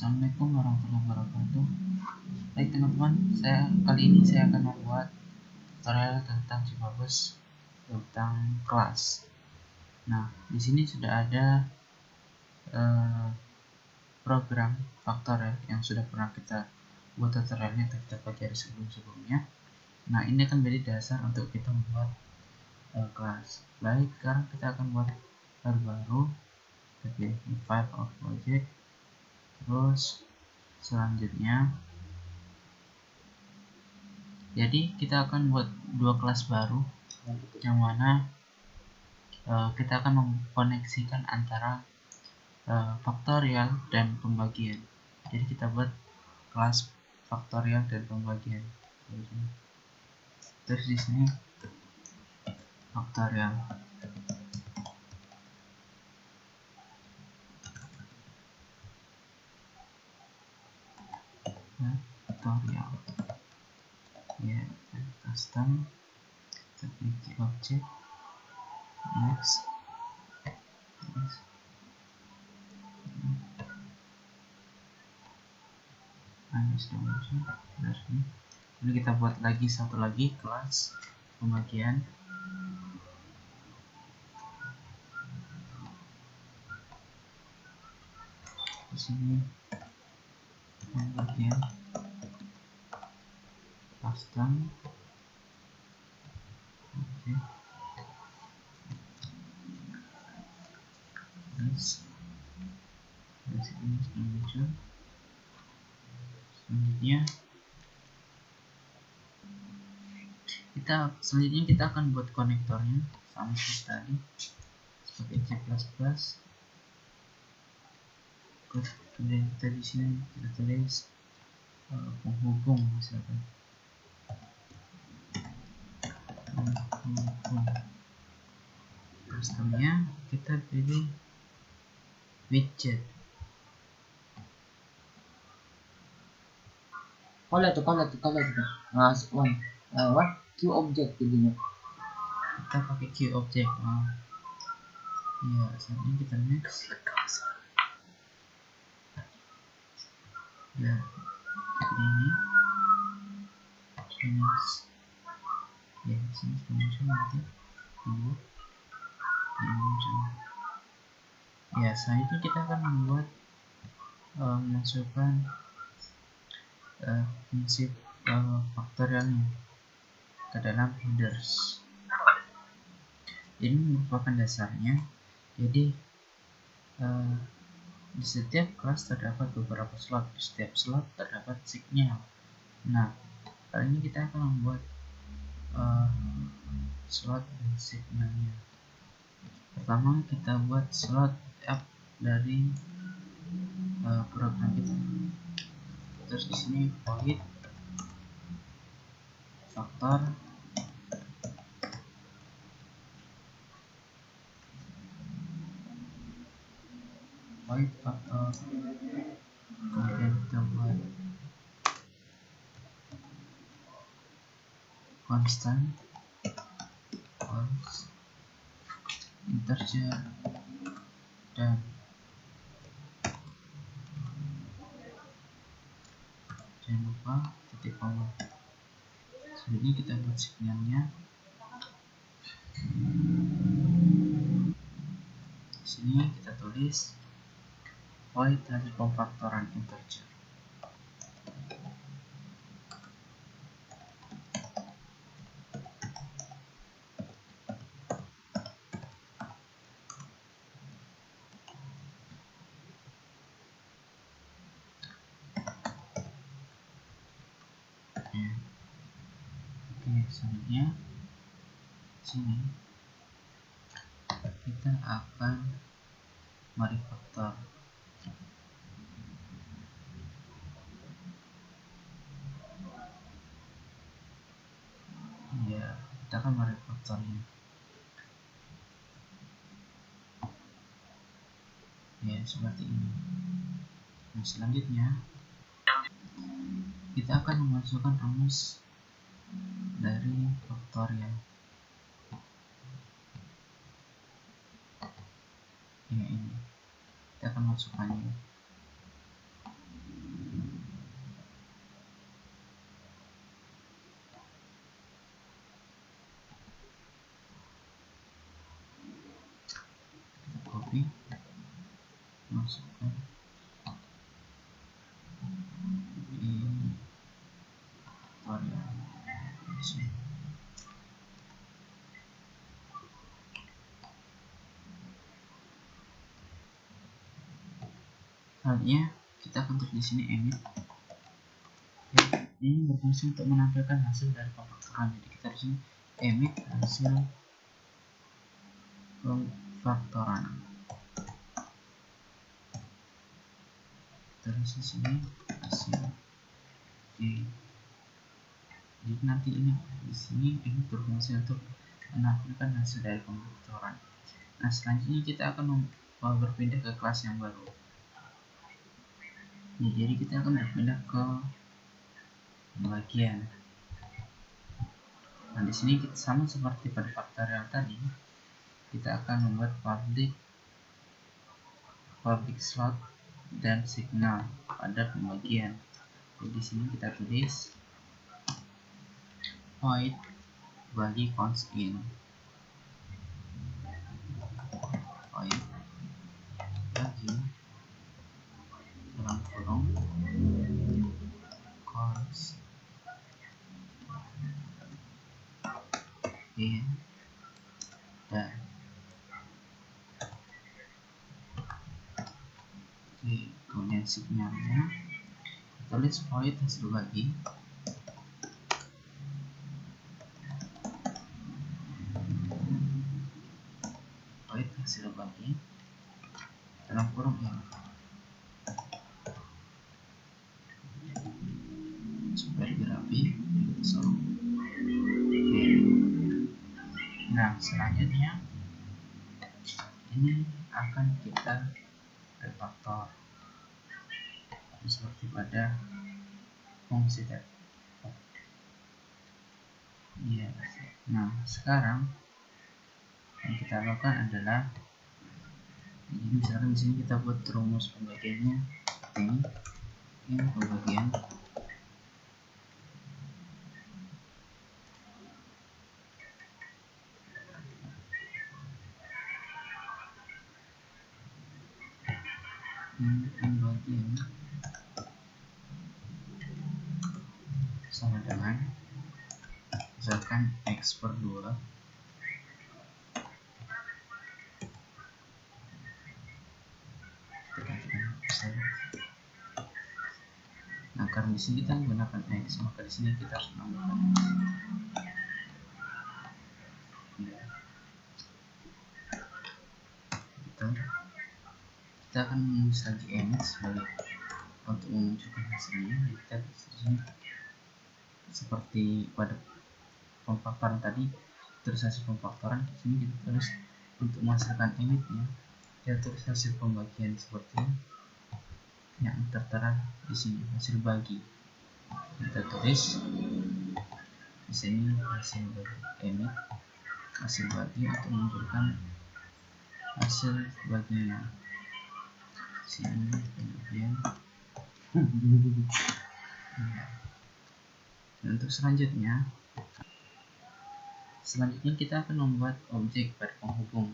Assalamualaikum warahmatullahi wabarakatuh. Baik teman-teman, kali ini saya akan membuat tutorial tentang Cibabus tentang kelas. Nah, di sini sudah ada program faktorial yang sudah pernah kita buat tutorialnya, kita pelajari sebelumnya. Nah, ini akan menjadi dasar untuk kita membuat kelas. Baik, sekarang kita akan buat file baru. Oke, file of project. Terus selanjutnya, jadi kita akan buat dua kelas baru, yang mana kita akan mengkoneksikan antara faktorial dan pembagian. Jadi kita buat kelas faktorial dan pembagian. Terus di sini faktorial. Faktorial. Ya, custom. Kita pilih object. Next. Lalu kita buat lagi satu lagi kelas pembagian. Di sini pembagian custom. Oke. Terus ini sudah muncul. Selanjutnya kita akan buat konektornya sama seperti tadi, seperti C++. Kemudian kita di sini kita tulis penghubung, misalkan penghubung. Customnya kita pilih widget. Kalau itu mas one Q object jadinya. Kita pakai Q object. Ya, selanjutnya kita next. Ya, seperti ini. Next. Ya, sini sudah muncul, nanti tunggu ini muncul. Ya, selanjutnya kita akan membuat memasukkan fungsi faktorialnya ke dalam headers. Ini merupakan dasarnya. Jadi di setiap kelas terdapat beberapa slot. Di setiap slot terdapat signal. Nah, kali ini kita akan membuat slot dan signalnya. Pertama kita buat slot app dari program kita. Terus di sini void faktor kemudian kita buat constant false integer dan jangan lupa titik koma. Selanjutnya kita buat signalnya. Di sini kita tulis void hasil pemfaktoran integer. Oke, selanjutnya sini kita akan merefaktor. Ya, kita akan merefaktornya. Ya, seperti ini. Nah, selanjutnya kita akan memasukkan rumus dari faktorial. Ya, ini kita akan masukkannya. copy, masukkan di tutorial di sini. Selanjutnya kita akan tulis di sini emit. Ini berfungsi untuk menampilkan hasil dari pemfaktoran. Jadi kita di sini emit hasil pemfaktoran. Terus di sini hasil Oke. Jadi nanti ini di sini ini berfungsi untuk menampilkan hasil dari pemfaktoran. Nah, selanjutnya kita akan berpindah ke kelas yang baru. Ya, jadi kita akan berpindah ke pembagian. Nah, di sini kita sama seperti pada faktorial tadi, kita akan membuat public slot dan signal pada pembagian. Jadi di sini kita tulis void bagi const in, void bagi dalam kurung const in dan kemudian signalnya tulis void hasil bagi dalam kurung ini supaya lebih rapi. Oke. Nah, selanjutnya ini akan kita refaktor seperti pada fungsi tadi. Iya. Nah, sekarang yang kita lakukan adalah ini, misalkan di sini kita buat rumus pembagiannya ini pembagian pembagian sama dengan misalkan X per 2 Nah, karena di sini kita menggunakan X, maka di sini kita harus menambahkan X. Ya. Kita akan menulis lagi emit sebagai untuk menunjukkan hasilnya. Jadi kita di sini seperti pada pemfaktoran tadi, terus hasil pemfaktoran di sini kita tulis untuk menghasilkan emitnya, kita tulis hasil pembagian seperti yang tertera di sini, hasil bagi. Kita tulis di sini hasil bagi emit, hasil bagi untuk menunjukkan hasil baginya. Sini kemudian untuk selanjutnya kita akan membuat objek berpenghubung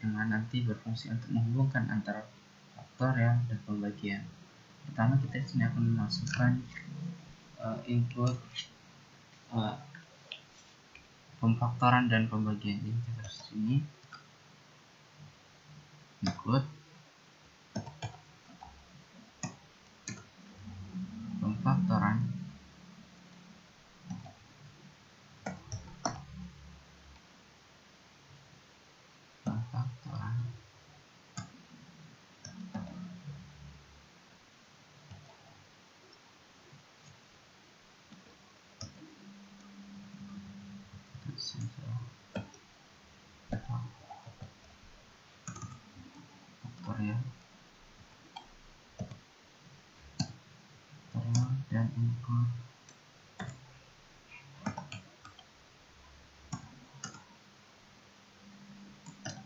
yang nanti berfungsi untuk menghubungkan antara faktorial dan pembagian. Pertama, kita di sini akan memasukkan input pemfaktoran dan pembagian. Jadi kita harus sini input pemfaktoran faktorial dan input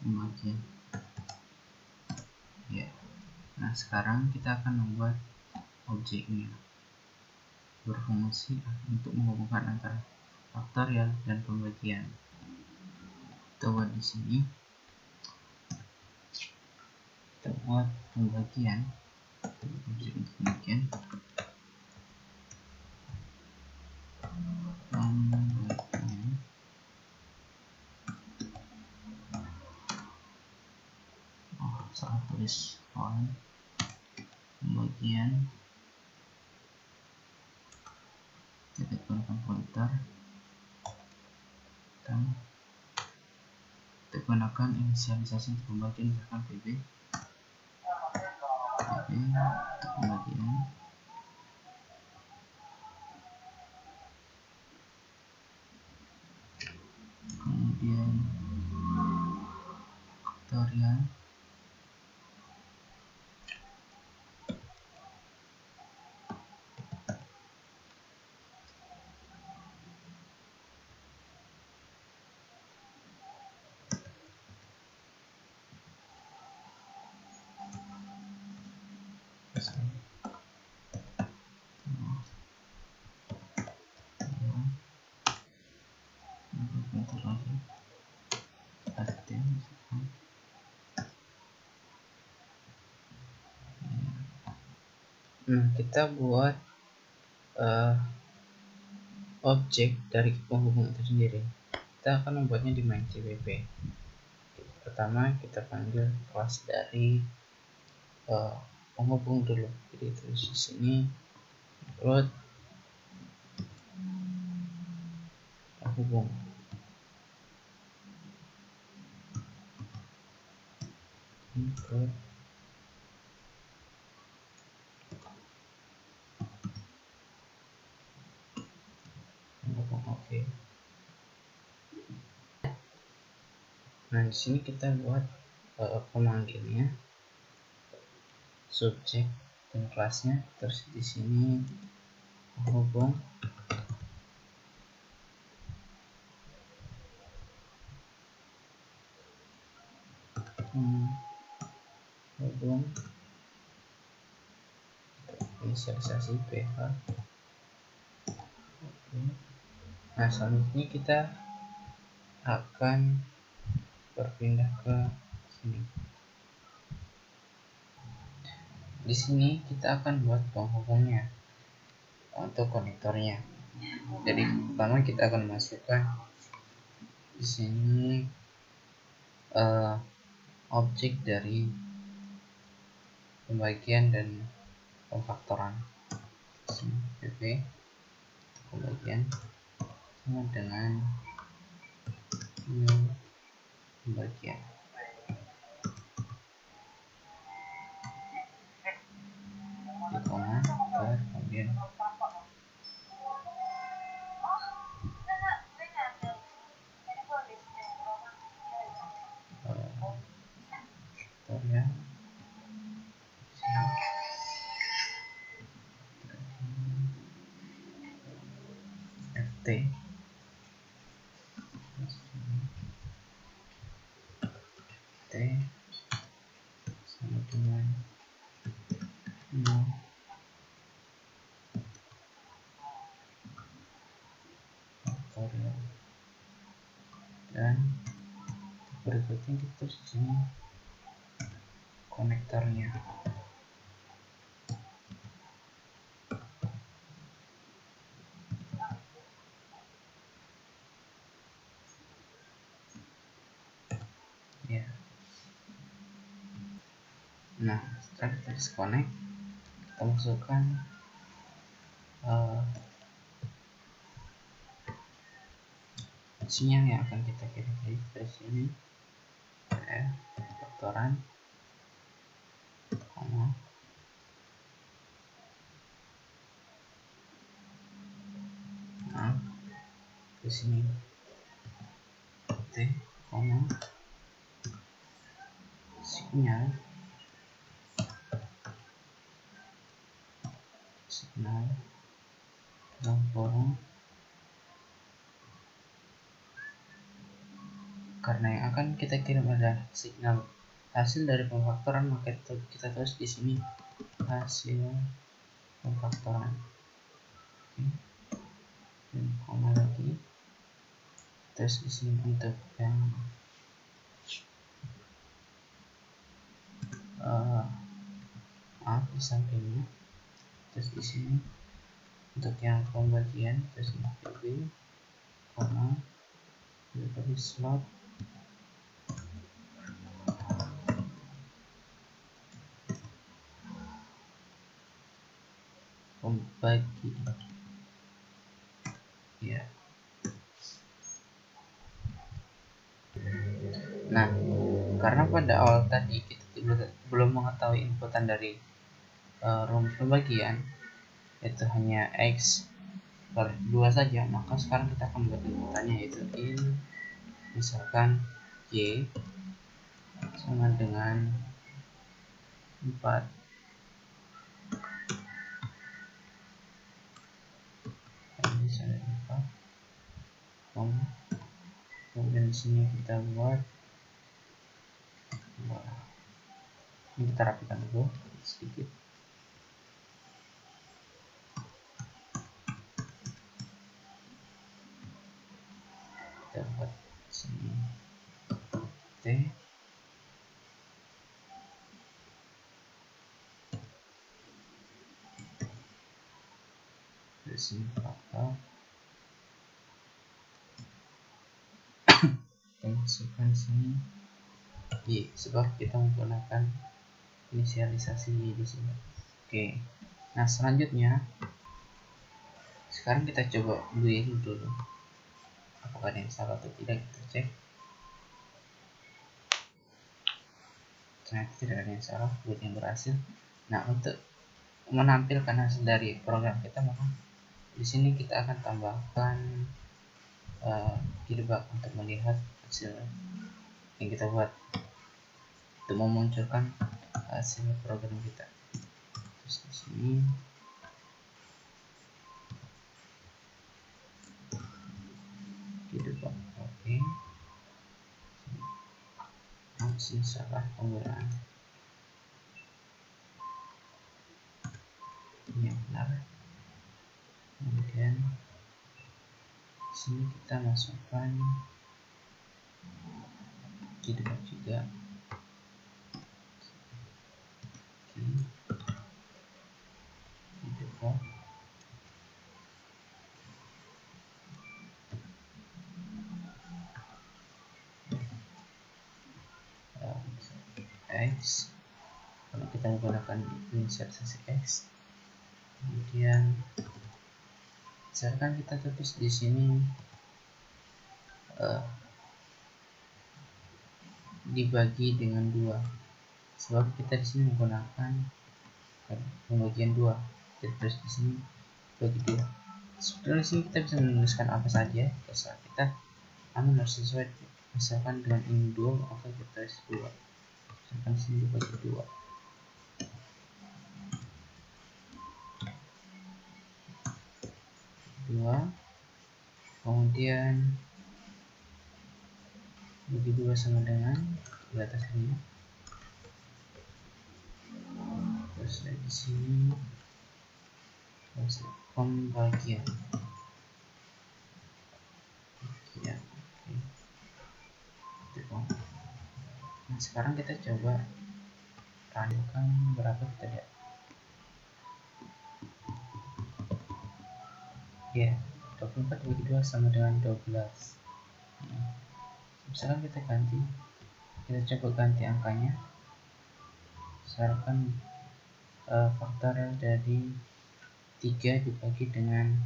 pembagian. Ya. Nah, sekarang kita akan membuat objeknya berfungsi untuk menghubungkan antara faktorial dan pembagian. Kita buat di sini kita buat pembagian objek untuk pembagian salah tulis pembagian kita gunakan pointer dan kita gunakan inisialisasi untuk pembagian, misalkan PB untuk pembagian kemudian faktorial Nah, kita buat objek dari penghubung itu sendiri. Kita akan membuatnya di main CPP. Pertama kita panggil kelas dari penghubung dulu. Jadi terus di sini root penghubung. Input oke. Nah, di sini kita buat pemanggilnya, subjek dan kelasnya. Terus di sini penghubung penghubung inisialisasi PH. Nah, selanjutnya kita akan berpindah ke sini. Di sini kita akan buat penghubungnya untuk konektornya. Jadi pertama kita akan masukkan di sini objek dari pembagian dan pemfaktoran. PP pembagian sama dengan pembagian. Di koma kemudian faktornya FT T sama dengan 0 faktorial, dan berikutnya kita di sini konektornya. Ya. Nah, setelah kita disconnect, kita masukkan sinyal yang akan kita kirim dari sini. Faktoran koma ke sini T koma sinyal dalam kurung, karena yang akan kita kirim adalah signal hasil dari pemfaktoran, maka kita tulis di sini hasil pemfaktoran. Oke. Dan koma lagi, terus di sini untuk yang di sampingnya, terus di sini untuk yang pembagian terus pilih koma, pilih slot, pembagi ya. Nah, karena pada awal tadi kita belum mengetahui inputan dari rumus pembagian, itu hanya x per 2 saja, maka sekarang kita akan buat inputannya, yaitu in misalkan y sama dengan 4, misalnya 4, kemudian di sini kita buat, ini kita rapikan dulu sedikit. Kita buat sini t, di sini faktor, kita masukkan sini y, sebab kita menggunakan inisialisasi y di sini. Oke, nah selanjutnya sekarang kita coba build dulu apakah ada yang salah atau tidak. Kita cek, ternyata tidak ada yang salah, build yang berhasil. Nah, untuk menampilkan hasil dari program kita, maka di sini kita akan tambahkan feedback untuk melihat hasil yang kita buat, untuk memunculkan hasil program kita. Terus di sini feedback, oke. Masih salah penggunaan ini yang benar. Kemudian sini kita masukkan feedback juga. Feedback x, kalau kita menggunakan inisialisasi x. Kemudian misalkan kita tulis di sini dibagi dengan 2, sebab kita di sini menggunakan pembagian 2. Jadi terus di sini bagi 2. Sebenarnya sini kita bisa menuliskan apa saja terserah kita, namun harus sesuai. Misalkan dengan ini 2, maka kita tulis 2. Misalkan sini dibagi 2. Kemudian bagi 2 sama dengan di atas ini, terus di sini terus pembagian ya. Oke. Nah, sekarang kita coba runkan berapa kita lihat ya. 24 bagi 2 sama dengan 12. Misalkan kita ganti, kita coba ganti angkanya, misalkan faktorial dari 3 dibagi dengan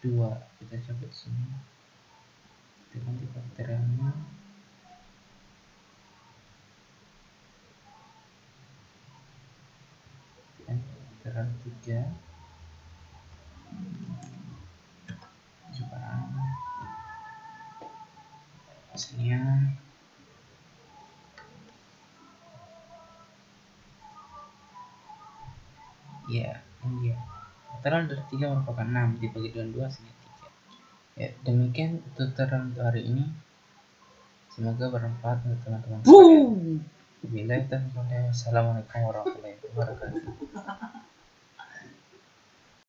2. Kita coba di sini, kita ganti faktorialnya, dan faktorial 3 sekarang hasilnya ya, ini dia. Faktorial dari 3 merupakan 6 dibagi dengan 2 hasilnya 3. Ya, demikian tutorial untuk hari ini. Semoga bermanfaat untuk teman-teman sekalian. Assalamualaikum warahmatullahi wabarakatuh.